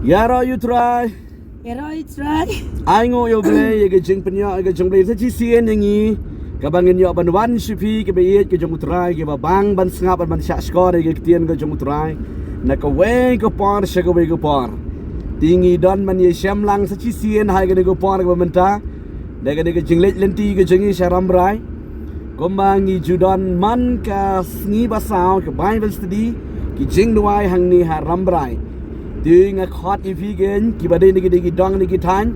Yara you try. Try. Aingo yo blay ye jing penya ye jong blay sa chi sien yangi. Kabangin yo ban wan shipi ke be ke jong try ke ba bang ban ngap ban sha score ke tien ke jong try. Na ka we ko par sha ko we ko par. Tingi don man ye sham lang sa chi sien hai ke ko par ke menta. De ke jing let lenti ke jing sharam rai. Kombangi judon man ka sngi basao ke Bible study ki jing duai hang ni ha rambrai. Di nga khot ifi gen ki bade ni ki dong ni ki tan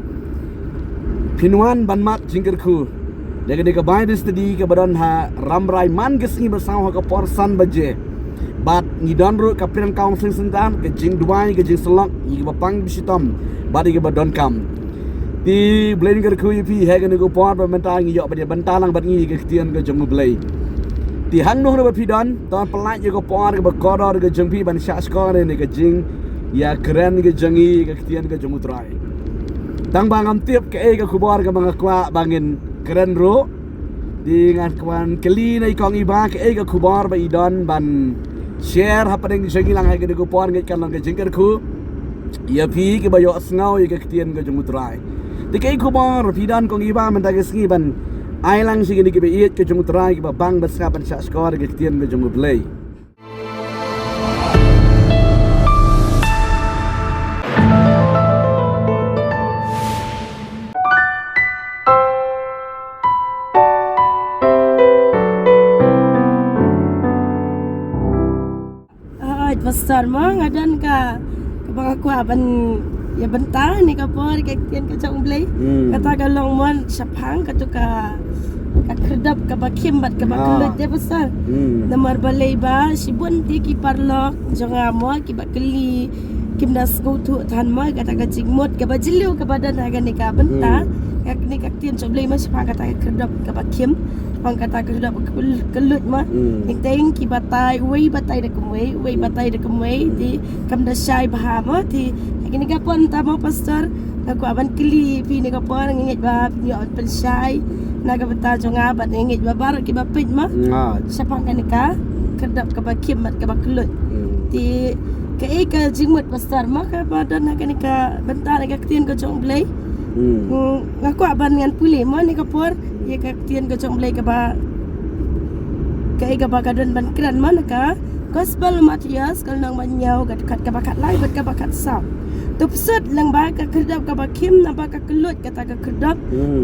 pinwan ban mat jingker khu de ka Bible study ke badon ha rambrai man ke sngi basao ha ka porsan baje bat ni don ru ka pren kaung sing sendan ke jing duai ke jing selok ni ki bapang bisitom bade ke badon kam di blame ke khu ifi ha ke ni ko por ba menta ngi yo ba de bantalang bat ngi ke tian ke jong blay di hang no ba pi don ton pelaj ke ko por ke ba kodor ke jong pi ban sha skor ni ke jing ya keren ke jangi ke ketian ke jomutrai tang bangam tiap ke ke kubar ke mga kwa bangin keren ro di ngan kwan keli na ikong iba ke kubar ba idon ban share hapadeng jangi lang ke kupar ke kan lang ke jingker ku ya pi ke bayo asngau ke ketian ke jomutrai di ke kubar pidan kong iba menta ke sngi ban ai lang sigi ke be iet ke jomutrai ke ba bang baska ban sha skor ke ketian ke jomuplay. Besar mah ngadan ka bang aku aban ya bentar ni ka por ke tian ka jong blay kata ka long mon sapang ka tu ka kedap ka bakim bat ka bakelut dia besar namar balai ba sibun ti ki parlok jonga mo ki bakeli kimdas go tu than mo kata ka jingmot ka bajiliu ka badan aga ni ka bentar ka ni ka tian jong blay ma sapang kata ka kedap ka bakim pang kata kedap kelut mah ting ki batai wei batai de kumwei wei batai de kumwei di kam da syai bahama di kini ka pon ta mo pastor aku aban kili pi ni ka pon ngit ba yo pen syai naga beta jonga bat ngit ba bar ki ba pit mah sapang kan ka kedap ka bakim mat ka bakelut di ka jingmut pastor mah ka badan ka ni ka bentar ka tien ka jong blai ngaku aban ngan puli mah ni ka por ye ka tien ka jong blai ka ba ka bagadon ban kran mana ka gospel Matias kal nang manyau kat ka bakat lai bat ka bakat sam tu pesut lang ba ka kedap ka bakim na ba ka kelut kata ka kedap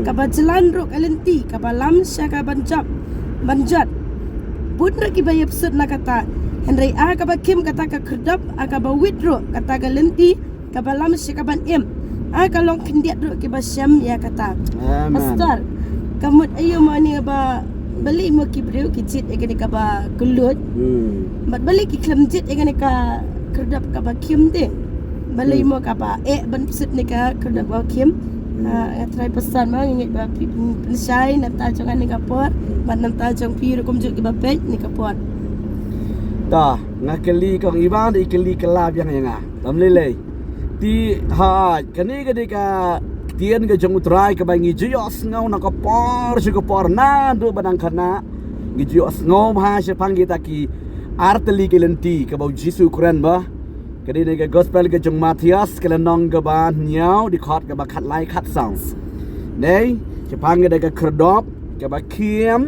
ka ba jalan ro kalenti ka ba lam sya ka banjat pun ki ba pesut na kata Henry a ka bakim kata ka kedap ka ba withdraw kata ka lenti ka ba lam sya ka ban im a ka long kendiat ro ki ba syam ya kata pastor kamut ayo mani ba balik mo ki breu ki jit egani ka ba kelut bat balik ki klemjit egani ka kedap ka ba kim de balik mo ka ba ban pesut ni ka kedap ba kim try pesan ma ngit ba pensai nak ta jangan ni ka por ban nam ta jong pi ro kom juk ki ba pej ni ka por ta ngakeli kong iba di keli kelab yang lam lele ti ha kani ka de ka tien ke jong utrai ke bangi jios ngau na ko por si ko por na do badang khana gi jios ngom ha se pangi taki arteli ke lenti ke bau jisu kren ba ke de ke gospel ke jong Matias ke nong ke ba nyau di khot ke ba khat lai khat sounds nei se pangi de ke kredop ke ba kiem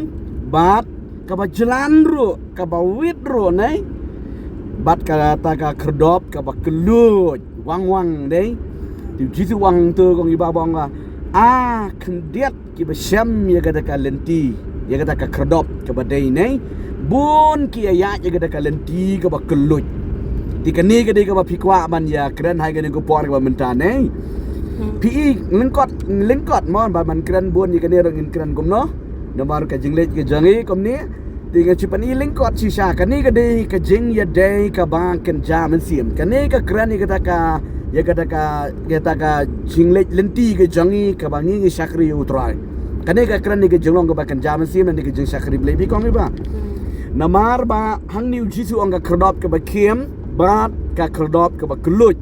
bat ke ba jalan ru ke ba wit ru nei bat kata ka kredop ke ba kelut wang nei di jisu wang tu kong iba bang kendiat ki besyam ya kata ka lenti ya kata ka kredop ke badai nei bun ki ayat ya kata ka lenti ke ba kelut di kani ke ba pikwa man ya keren hai ke ko por ke ba menta nei pi lengkot mon ba man keren bun ya kani rangin keren kom no nomor ka jinglet ke jangi kom ni dengan cipani lengkot sisa kani ke jing ya dai ka ba ken jam sim kani ka keren ya kata ka jinglet lenti ke jangi ka bangi ke syakri utrai kane ka kran ni ke jonglong ka bakan jaman sim ni ke jing syakri blai bi kong ba namar ba hang niu jisu ong ka kredop ka bakiem bat ka kredop ka bakelut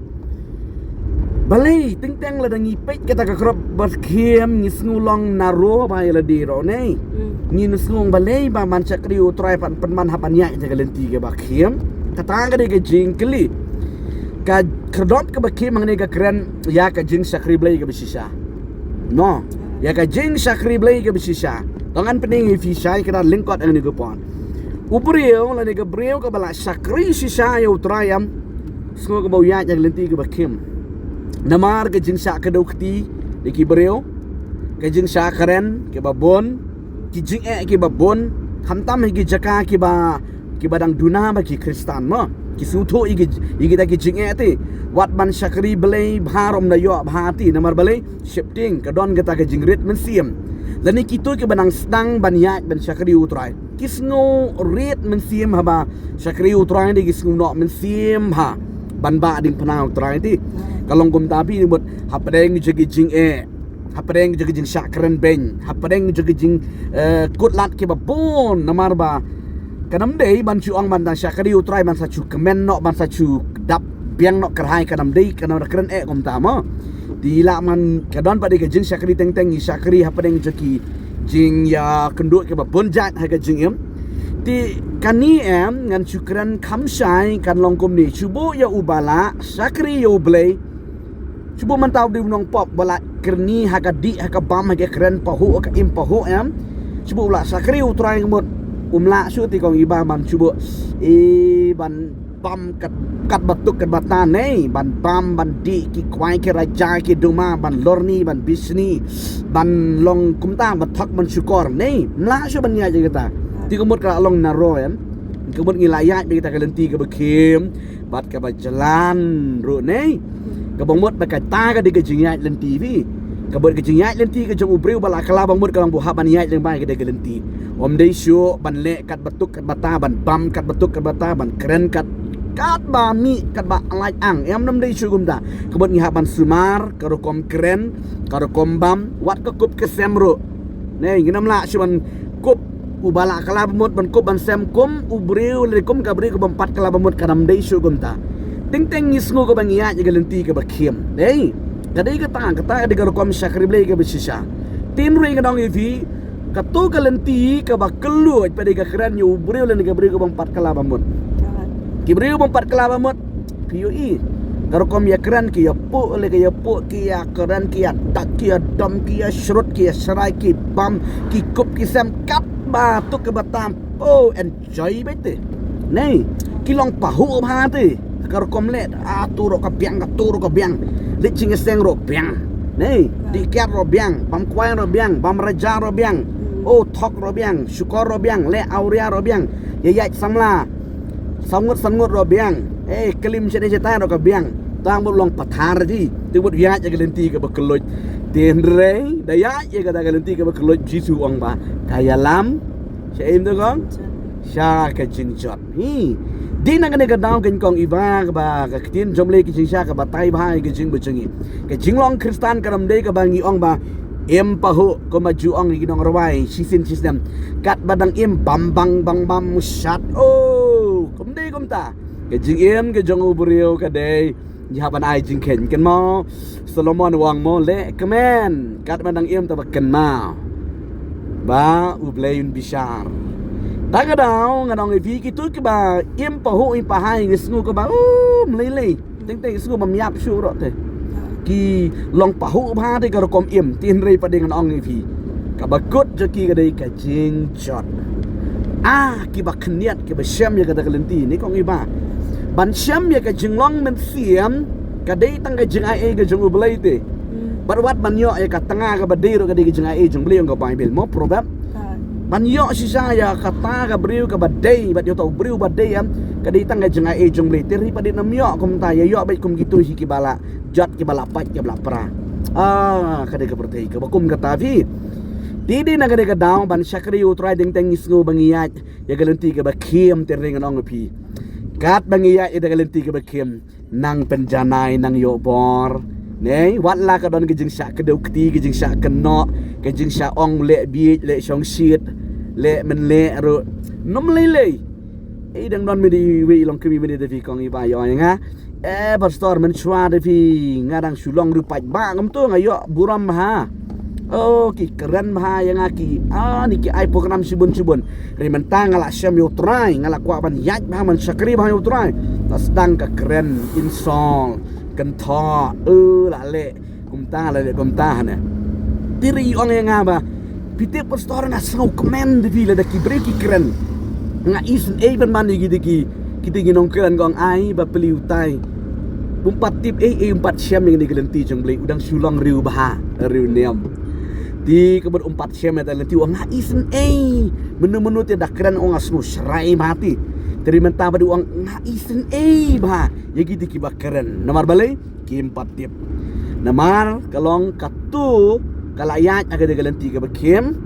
balai ting teng la dangi pet kata ka kredop bakiem ni snulong naro ba ila di ro nei ni snung balai ba man syakri utrai pan man hapan ya ka lenti ke bakiem kata ka de ke jing keli ka kerdop ka bakim ang nega kren ya ka jing sakri blay ka bisisa no ya ka jing sakri blay ka bisisa tangan pening ifisay kada lingkot ang nigupon ubriyo la nega briyo ka bala sakri sisa yo trayam sko ka bawya yang lenti ka bakim namar ka jing sa ka dokti diki briyo ka jing sa karen ka babon ki jing ki babon hamtam higi jaka ki badang duna bagi Kristan mo kisuto igi ta ki jing te wat ban sakri belai bharom na yo bhati namar belai shifting kadon gata ka jingrit men siem lani kito ki banang stang ban ya ban sakri utrai kisno ret men siem haba sakri utrai di kisno no men siem ha ban ba ding panau utrai ti kalong kum tapi ni bot hapadeng jigi jing hapadeng jigi jing sakren ben hapadeng jigi jing kutlat ki babon namar ba kanam dei ban chuang ban da sakari utrai ban sa chu kemen no ban sa chu dap biang no kerhai kanam dei kanam keren kom ta mo di la man kadon pa de ke jing sakari teng teng sakari hapadeng joki jing ya kenduk ke babon jat ha ke jing em ti kani em ngan chu keren kham sai kan long kom ni chubo ya ubala sakari yo blay chubo man taw di nong pop bala kerni ha ka di ha ka bam ha ke keren pahu ka im pahu em chubo la sakari utrai ngamut umla su ti kong iba ban cubo ban pam kat batuk kat batan nei ban pam ban di ki kwai ki raja ki duma ban lorni ban bisni ban long kumta ban thak ban syukor nei mla su ban nya kita ti kumut ka long naro em kumut ngilayat bi kita kalenti ke bekim bat ka jalan ru nei ka bongmut ba ka ta ka di ke jingyat lenti bi ka bot ke jingyat lenti ke jong ubriu bala kala bongmut ka lang buha ban nyat leng bai ke de lenti om dei syu ban le kat batuk kat bata ban bam kat batuk kat bata ban keren kat ba mi kat ba alai ang em nam dei syu gumta kebot ngiha ban sumar karo kom keren karo kom bam wat ka kup ke semro ne nginam la syu ban kup ubala kala bamut ban kup ban sem kum ubriu le kum ka bri ko ban pat kala bamut kanam dei syu gumta ting ting ngisngo ko ban ngiya je galenti ke bakiem dei kadai ka tang kata de karo kom sakri blai ke besisa tin ring ka dong ivi katu kalenti ka bakelu pada ka keren yu breu le ka breu bang pat kala bamut ki breu bang pat kala bamut PUE karo kom ya keren ki ya pu le ka ya pu ki ya keren ki ya tak ki ya dam ki ya shrut ki ya serai ki bam ki kup ki sam kap ba tu ke batam oh enjoy bete nei ki long pahu ba te karo kom le aturo ka biang le ching seng ro biang nei di kat ro biang bam kwai ro biang bam raja ro biang oh thok ro biang syukor ro biang le auria ro biang ya samla sangut ro biang kelim chene jeta ro ka biang tang bot long pathar ji tu bot ya ja galenti ka bakeloj ten re daya ya ka galenti ka bakeloj jisu ong ba kaya lam shaim tu kong sha ka jinjot hi di na ka daw ken kong iba ka ba ka tin jomle ki jinsha ka batai bhai ka jing bchengi ka jinglong kristan karam dei ka bangi ong ba em pahu ko maju ong gi dong rawai sisin system kat badang em bam musat oh kom dei kom ta ke jing em ke jong ubriu ka dei jaban ai jing ken mo Solomon wang mo le kemen kat badang em ta baken ma ba ubleun bishar taga daw ngadong ivi kitu ke ba em pahu im pahai ngisngu ka ba mlele ting snu mamyap shu ro te ki long pahu bha de karo kom im tin rei pa ding ong ivi ka bakut joki ka dei ka jing shot ki ba khniat ki ba syam ya ka da kalenti ni kong iba ban syam ya ka jinglong men siam ka dei tang ka jing ai ka jung ublai te barwat ban yo ya ka tanga ka ba dei ro ka dei ka jing ai jung blai ka bible mo proverb ban yo si saya kata ka briu ka ba dei ba yo tau briu ba dei am ka dei tang ka jing ai jung blai te ri pa de nam yo kom ta ya yo ba kum gitu hi ki bala jat ki bala pat ki bala pra kada ka pertei ka bakum ka tavi didi na kada ka daw ban sakri utrai ding teng isngo bangiyat ya galenti ka bakiem tereng nong pi kat bangiyat ya galenti ka bakiem nang penjanai nang yo bor nei wat la ka don ka jing sa ka dokti ka jing sa ka no ka jing sa ong le bi le song shit le men le ro nom le dang don me di we long kemi me de vi kong iba yo nga pastor men chua de vi ngadang sulong ru paj ba ngam to ngayo buram ha Oh ki keren bah yang aki. Ni ki ai program sibun-sibun. Ri mentang ngala syam yo try ngala kwa ban yat bah man syakri bah yo try. Tas dang ka keren install kan tho la le kum ta la le kum ta na. Diri ong yang ngaba. Pite pastor na sau komen de vila da ki breki keren. Nga isen ban man digi kita ginong keren gong ai ba peliu tai. Umpat tip umpat syam yang digelenti jong beli udang sulang riu bah riu niam. Di kebun umpat syam yang talenti wang nga isen menu-menu tiada keren ong asmu serai mati. Terima mentah pada uang nga isen bah ya gitu ki ba keren. Nomor balai ki umpat tip. Nomor kalong katu kalayat agak digelenti ke bakim.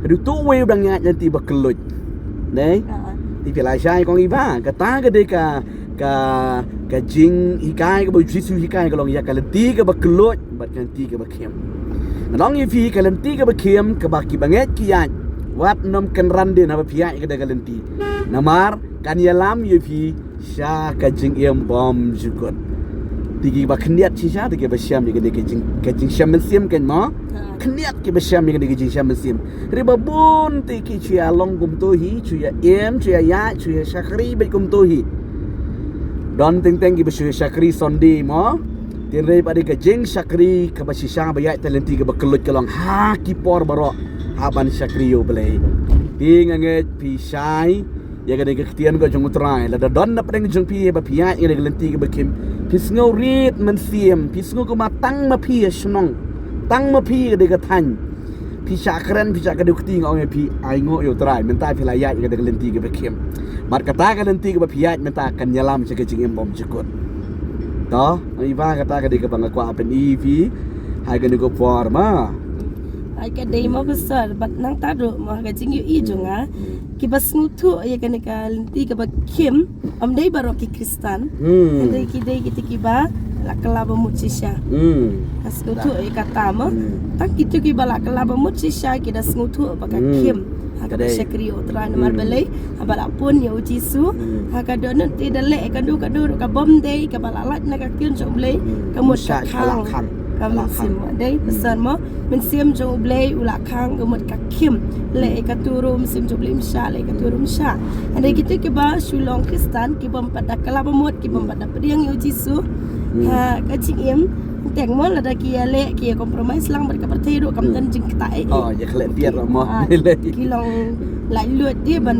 Hadu tu we udang nyat nanti bakelut. Nei. Di pilai syai kong iba kata gede ka jing hikai ka jisu hikai kalong ya kalenti ka bakelut bat kanti ka bakim. Nalong ifi kalenti ka bakim ka baki banget kiat wat nom kenran din apa pihak ka kalenti. Namar kan yalam ifi sya ka jing em bom jukut. Tigi ba kniat si sya tigi ba syam ni ka jing syam mesim kan ma. Kniat ki ba syam ni ka jing syam mesim. Riba bun tiki chuya long kum tohi chuya em chuya ya chuya syakri bet kum tohi. Don teng ki ba syakri sondi ma. Tirai pada ka jing syakri ka ba sisang ba ya talenti ka ba kelut kalong ha ki por baro haban syakri yo belai. Ting anget pisai ya ka de ketian ko jong utrai la da don na preng jong pi ba pia ya de lenti ka ba kim pisngau rit man siem pisngau ko matang ma pi snong tang ma pi de ka tan pisha keren pisha ka de kuting ong pi ai ngo yo trai mentai pi la ya ka de lenti ka ba kim mar kata ka lenti ka ba pia menta kan nyalam sa ka jing em bom jukut to ai ba kata ka de ka bang kwa pen ivi hai ka de ko forma ai ka dei mo besar bat nang tado mo ka jing yu i junga ki bas ngutu ya kan ka lenti ka ba kim am dei baro ki kristan dei ki ba la kala ba mutsisha as ngutu ya kata mo tak itu ki ba la kala ba mutsisha ki das ngutu ba ka kim ka ba syakri otra namar belai abala pun ya ujisu ka don ti dale ka du ka bom dei ka balalat na ka kyun so belai ka mut ka khang kami sim dei pesan mo men sim jong blay ula khang gemut ka kim le ka turum sim jong blay sha le ka turum sha ande gitu ke ba sulong kristan ki bom pada kala bamut ki bom pada pediang yu jisu ha ka ching em teng mo la da ki le ki compromise lang ber ka perthai ro kam tan jing ta ya khle tiat mo le ki long lai luat dia ban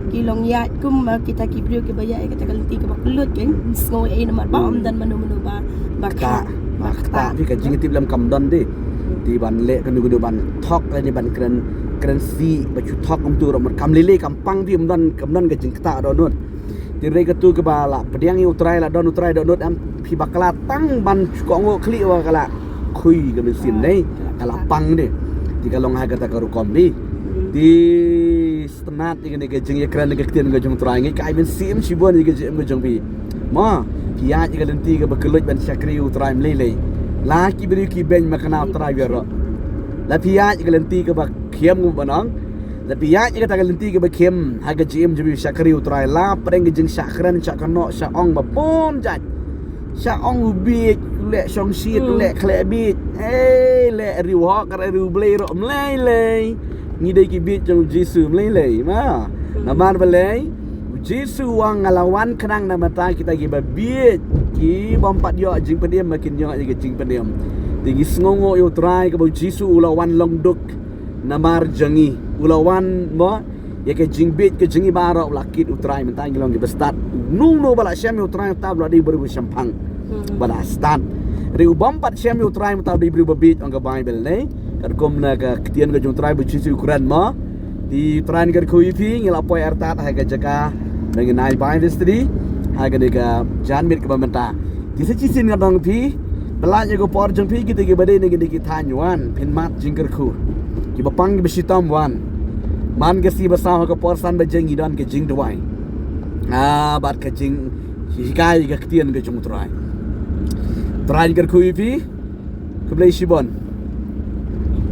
ki long ya kum kita ki brio ki baya ka ta kalti ka ba lut kan ngoi na mar ba om dan manu ba baka makta pi ka jing ti lam kam don di ban le kan du ban thok le ni ban kren si ba chu thok om tu ro mar kam lele kampang ti om don kam don ka jing ta do not ti re ka tu ka ba la pediang yu utrai la don utrai do not am pi bakala tang ban ko ngo khli wa kala khui ka mesin nei kala pang de ti ka long ha ka ta ka ru kom di di stenat ti ka jing ya kren ka tien ka jong utrai ngai kai ben sim si bon ka jing ka jong pi ma kia jika lenti ke bekelut ban syakri utrai melelei laki beri ki ben makana utrai gero la pia jika lenti ke bak kiem ngu banang la pia jika tak lenti ke bakiem haga jim jibi syakri utrai la preng ke jing syakran syakano syong ba pom jat syong ubi le syong sit le khle bit le riwa kar ru blei ro melelei ni dei ki bit jong jisu melelei ma namar belei Jesu wang ngalawan kenang nama ta kita gi babit ki bompat yo jing pendiam makin yo gi jing pendiam tinggi sngongo yo try ke Jesu ulawan longduk namar jangi ulawan mo ya ke jing bit ke jingi bara ulakit utrai mentang long gi bestat no bala syam yo try ta bla di beru syampang bala stat riu bompat syam yo try ta di beru babit ong ke bible ne kad kom na ka ketian ke jung try Jesu ukuran mo di try ke ku ipi ngila poi artat ha ke jaka dengan nai bai destri haga dega jan mit ke bamenta di sejisin ngadong pi belanya go por jeng pi kita ge bade ne ge ki tanyuan pin mat jingker ku ki bapang ge besitam wan man ge si basama ke por san ba jeng idon ke jing dwai bat ke jing hikai ge ktien ge jung trai ger ku pi ke blai sibon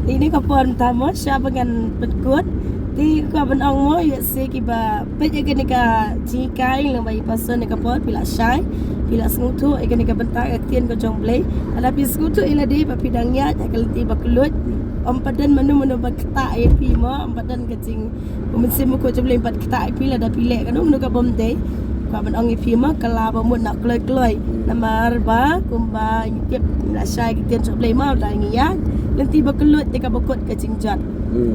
ini kapon tamo siya bagan petkut ti ka ban ong mo ya se ki ba pe ya gani ka ji kai lang bai pason ka pot pila shai pila smutu e gani ka benta tien ko jong blai ala pi smutu ila di ba pidang ya ka lti ba kelut padan mana berketak IP mo padan kecing mesin mo ko je boleh empat ketak IP lah dah pilih kan nu ka bomde ka ban ong IP mo kala ba mo nak kloi namar ba kumba tiap la sai kitian so boleh mau dah ngiya lenti ba kelut te ka bokot kecing jat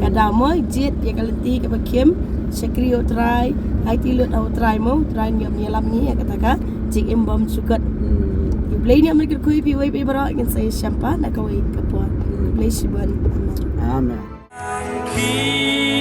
kada mo jet ya ka lenti ka bakiem sekrio try IT lut au try mo try nyam nyelam ni kata ka cik embom sukat boleh ni mereka kui pi wei pi bara ingin saya siapa nak kawai kapua boleh sibuan Amen.